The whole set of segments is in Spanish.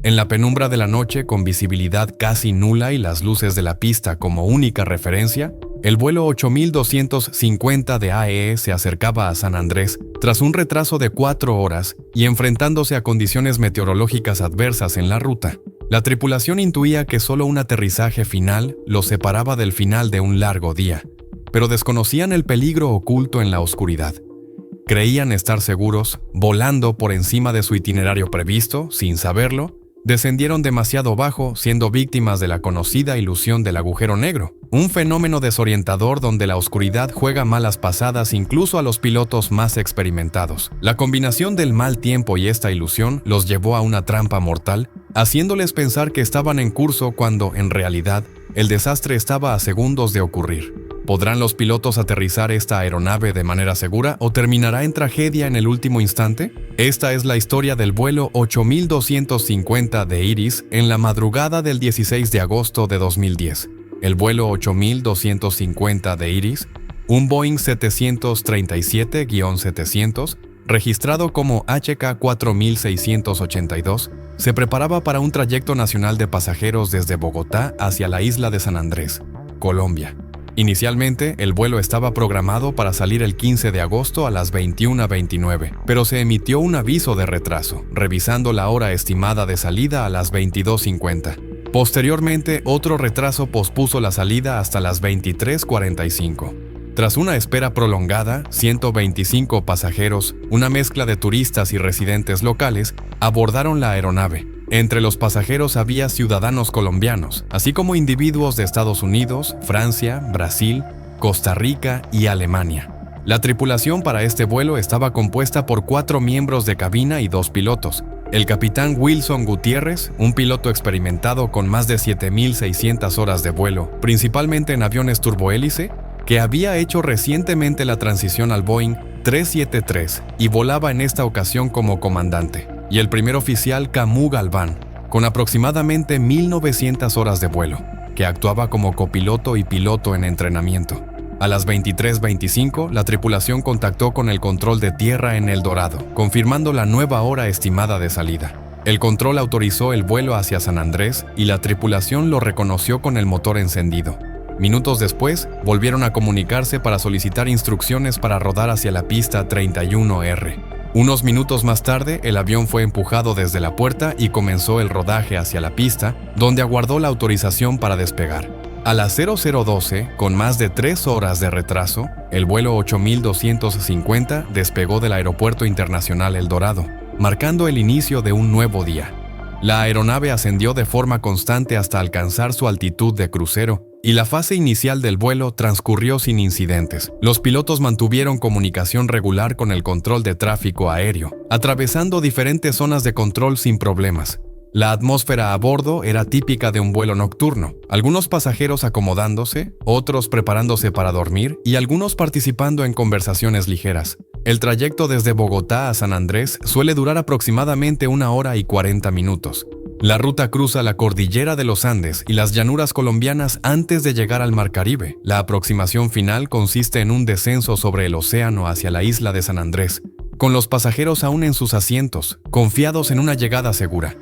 En la penumbra de la noche, con visibilidad casi nula y las luces de la pista como única referencia, el vuelo 8250 de AEE se acercaba a San Andrés tras un retraso de 4 horas y enfrentándose a condiciones meteorológicas adversas en la ruta. La tripulación intuía que solo un aterrizaje final los separaba del final de un largo día, pero desconocían el peligro oculto en la oscuridad. Creían estar seguros, volando por encima de su itinerario previsto, sin saberlo. Descendieron demasiado bajo, siendo víctimas de la conocida ilusión del agujero negro, un fenómeno desorientador donde la oscuridad juega malas pasadas incluso a los pilotos más experimentados. La combinación del mal tiempo y esta ilusión los llevó a una trampa mortal, haciéndoles pensar que estaban en curso cuando, en realidad, el desastre estaba a segundos de ocurrir. ¿Podrán los pilotos aterrizar esta aeronave de manera segura o terminará en tragedia en el último instante? Esta es la historia del vuelo 8250 de Iris en la madrugada del 16 de agosto de 2010. El vuelo 8250 de Iris, un Boeing 737-700, registrado como HK4682, se preparaba para un trayecto nacional de pasajeros desde Bogotá hacia la isla de San Andrés, Colombia. Inicialmente, el vuelo estaba programado para salir el 15 de agosto a las 21:29, pero se emitió un aviso de retraso, revisando la hora estimada de salida a las 22:50. Posteriormente, otro retraso pospuso la salida hasta las 23:45. Tras una espera prolongada, 125 pasajeros, una mezcla de turistas y residentes locales, abordaron la aeronave. Entre los pasajeros había ciudadanos colombianos, así como individuos de Estados Unidos, Francia, Brasil, Costa Rica y Alemania. La tripulación para este vuelo estaba compuesta por 4 miembros de cabina y 2 pilotos. El capitán Wilson Gutiérrez, un piloto experimentado con más de 7,600 horas de vuelo, principalmente en aviones turbohélice, que había hecho recientemente la transición al Boeing 373 y volaba en esta ocasión como comandante. Y el primer oficial Camus Galván, con aproximadamente 1,900 horas de vuelo, que actuaba como copiloto y piloto en entrenamiento. A las 23:25, la tripulación contactó con el control de tierra en El Dorado, confirmando la nueva hora estimada de salida. El control autorizó el vuelo hacia San Andrés y la tripulación lo reconoció con el motor encendido. Minutos después, volvieron a comunicarse para solicitar instrucciones para rodar hacia la pista 31R. Unos minutos más tarde, el avión fue empujado desde la puerta y comenzó el rodaje hacia la pista, donde aguardó la autorización para despegar. A las 00:12, con más de 3 horas de retraso, el vuelo 8250 despegó del Aeropuerto Internacional El Dorado, marcando el inicio de un nuevo día. La aeronave ascendió de forma constante hasta alcanzar su altitud de crucero, y la fase inicial del vuelo transcurrió sin incidentes. Los pilotos mantuvieron comunicación regular con el control de tráfico aéreo, atravesando diferentes zonas de control sin problemas. La atmósfera a bordo era típica de un vuelo nocturno, algunos pasajeros acomodándose, otros preparándose para dormir y algunos participando en conversaciones ligeras. El trayecto desde Bogotá a San Andrés suele durar aproximadamente 1 hora y 40 minutos. La ruta cruza la cordillera de los Andes y las llanuras colombianas antes de llegar al Mar Caribe. La aproximación final consiste en un descenso sobre el océano hacia la isla de San Andrés, con los pasajeros aún en sus asientos, confiados en una llegada segura.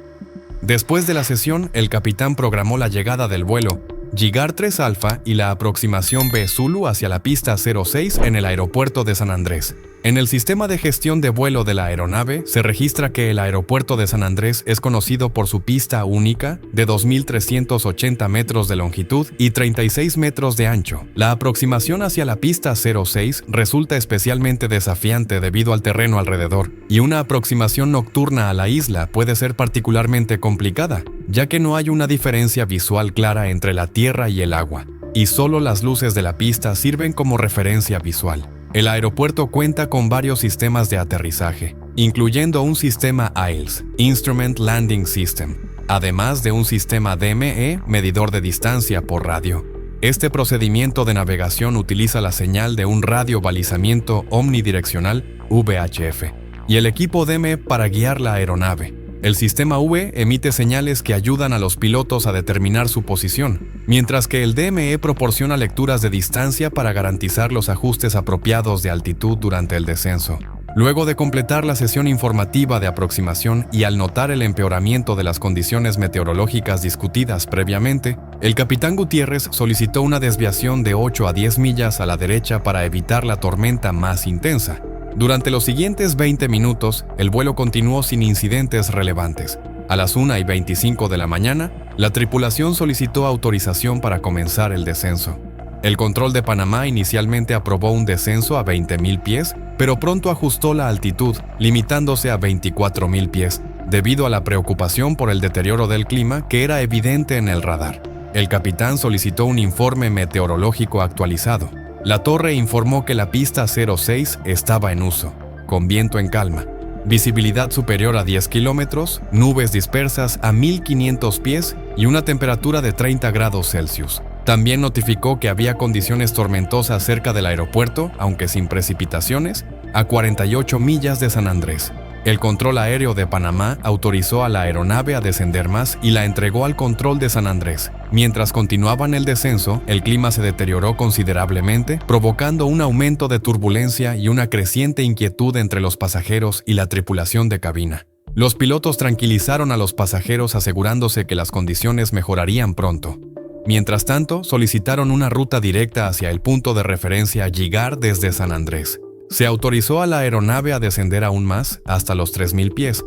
Después de la sesión, el capitán programó la llegada del vuelo Gigar 3 Alfa y la aproximación B Zulu hacia la pista 06 en el aeropuerto de San Andrés. En el sistema de gestión de vuelo de la aeronave se registra que el aeropuerto de San Andrés es conocido por su pista única de 2,380 metros de longitud y 36 metros de ancho. La aproximación hacia la pista 06 resulta especialmente desafiante debido al terreno alrededor, y una aproximación nocturna a la isla puede ser particularmente complicada, ya que no hay una diferencia visual clara entre la tierra y el agua, y solo las luces de la pista sirven como referencia visual. El aeropuerto cuenta con varios sistemas de aterrizaje, incluyendo un sistema ILS, Instrument Landing System, además de un sistema DME, medidor de distancia por radio. Este procedimiento de navegación utiliza la señal de un radiobalizamiento omnidireccional, VHF, y el equipo DME para guiar la aeronave. El sistema V emite señales que ayudan a los pilotos a determinar su posición, mientras que el DME proporciona lecturas de distancia para garantizar los ajustes apropiados de altitud durante el descenso. Luego de completar la sesión informativa de aproximación y al notar el empeoramiento de las condiciones meteorológicas discutidas previamente, el capitán Gutiérrez solicitó una desviación de 8 a 10 millas a la derecha para evitar la tormenta más intensa. Durante los siguientes 20 minutos, el vuelo continuó sin incidentes relevantes. A las 1:25 de la mañana, la tripulación solicitó autorización para comenzar el descenso. El control de Panamá inicialmente aprobó un descenso a 20,000 pies, pero pronto ajustó la altitud, limitándose a 24,000 pies, debido a la preocupación por el deterioro del clima que era evidente en el radar. El capitán solicitó un informe meteorológico actualizado. La torre informó que la pista 06 estaba en uso, con viento en calma, visibilidad superior a 10 kilómetros, nubes dispersas a 1,500 pies y una temperatura de 30 grados Celsius. También notificó que había condiciones tormentosas cerca del aeropuerto, aunque sin precipitaciones, a 48 millas de San Andrés. El control aéreo de Panamá autorizó a la aeronave a descender más y la entregó al control de San Andrés. Mientras continuaban el descenso, el clima se deterioró considerablemente, provocando un aumento de turbulencia y una creciente inquietud entre los pasajeros y la tripulación de cabina. Los pilotos tranquilizaron a los pasajeros asegurándose que las condiciones mejorarían pronto. Mientras tanto, solicitaron una ruta directa hacia el punto de referencia Yigar desde San Andrés. Se autorizó a la aeronave a descender aún más, hasta los 3,000 pies.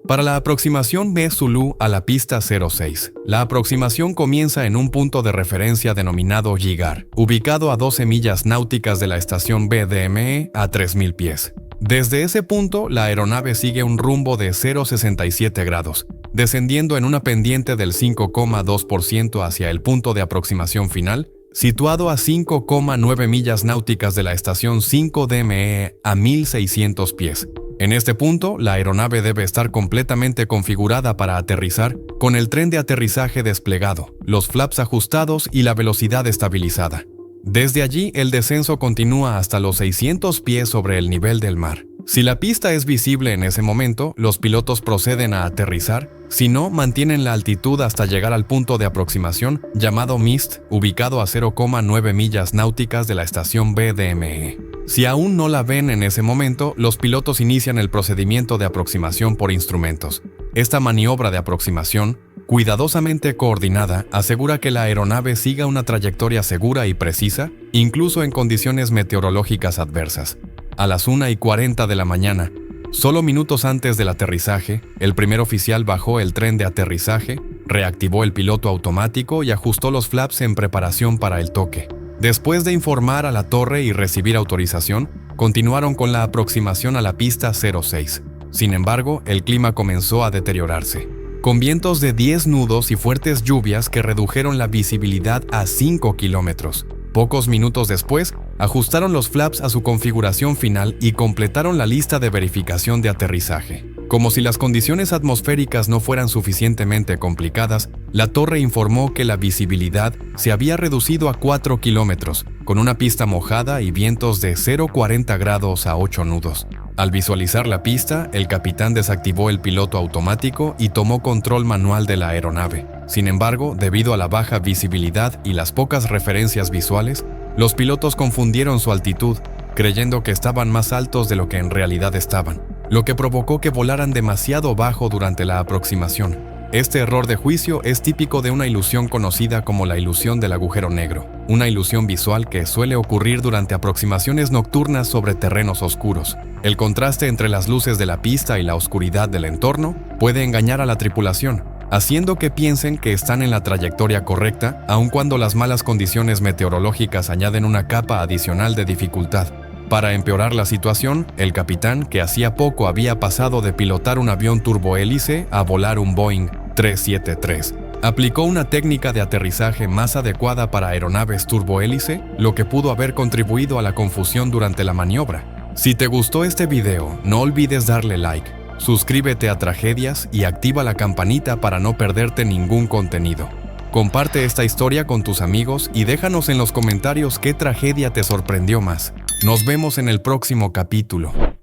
Para la aproximación B Zulu a la pista 06, la aproximación comienza en un punto de referencia denominado Yigar, ubicado a 12 millas náuticas de la estación BDME a 3,000 pies. Desde ese punto, la aeronave sigue un rumbo de 0,67 grados, descendiendo en una pendiente del 5,2% hacia el punto de aproximación final, situado a 5,9 millas náuticas de la estación 5 DME a 1,600 pies. En este punto, la aeronave debe estar completamente configurada para aterrizar, con el tren de aterrizaje desplegado, los flaps ajustados y la velocidad estabilizada. Desde allí, el descenso continúa hasta los 600 pies sobre el nivel del mar. Si la pista es visible en ese momento, los pilotos proceden a aterrizar, si no, mantienen la altitud hasta llegar al punto de aproximación llamado MIST, ubicado a 0,9 millas náuticas de la estación BDME. Si aún no la ven en ese momento, los pilotos inician el procedimiento de aproximación por instrumentos. Esta maniobra de aproximación, cuidadosamente coordinada, asegura que la aeronave siga una trayectoria segura y precisa, incluso en condiciones meteorológicas adversas. A las 1:40 de la mañana, solo minutos antes del aterrizaje, el primer oficial bajó el tren de aterrizaje, reactivó el piloto automático y ajustó los flaps en preparación para el toque. Después de informar a la torre y recibir autorización, continuaron con la aproximación a la pista 06. Sin embargo, el clima comenzó a deteriorarse, con vientos de 10 nudos y fuertes lluvias que redujeron la visibilidad a 5 kilómetros. Pocos minutos después, ajustaron los flaps a su configuración final y completaron la lista de verificación de aterrizaje. Como si las condiciones atmosféricas no fueran suficientemente complicadas, la torre informó que la visibilidad se había reducido a 4 kilómetros, con una pista mojada y vientos de 0,40 grados a 8 nudos. Al visualizar la pista, el capitán desactivó el piloto automático y tomó control manual de la aeronave. Sin embargo, debido a la baja visibilidad y las pocas referencias visuales, los pilotos confundieron su altitud, creyendo que estaban más altos de lo que en realidad estaban, lo que provocó que volaran demasiado bajo durante la aproximación. Este error de juicio es típico de una ilusión conocida como la ilusión del agujero negro, una ilusión visual que suele ocurrir durante aproximaciones nocturnas sobre terrenos oscuros. El contraste entre las luces de la pista y la oscuridad del entorno puede engañar a la tripulación, haciendo que piensen que están en la trayectoria correcta, aun cuando las malas condiciones meteorológicas añaden una capa adicional de dificultad. Para empeorar la situación, el capitán, que hacía poco había pasado de pilotar un avión turbohélice a volar un Boeing 373, aplicó una técnica de aterrizaje más adecuada para aeronaves turbohélice, lo que pudo haber contribuido a la confusión durante la maniobra. Si te gustó este video, no olvides darle like, suscríbete a Tragedias y activa la campanita para no perderte ningún contenido. Comparte esta historia con tus amigos y déjanos en los comentarios qué tragedia te sorprendió más. Nos vemos en el próximo capítulo.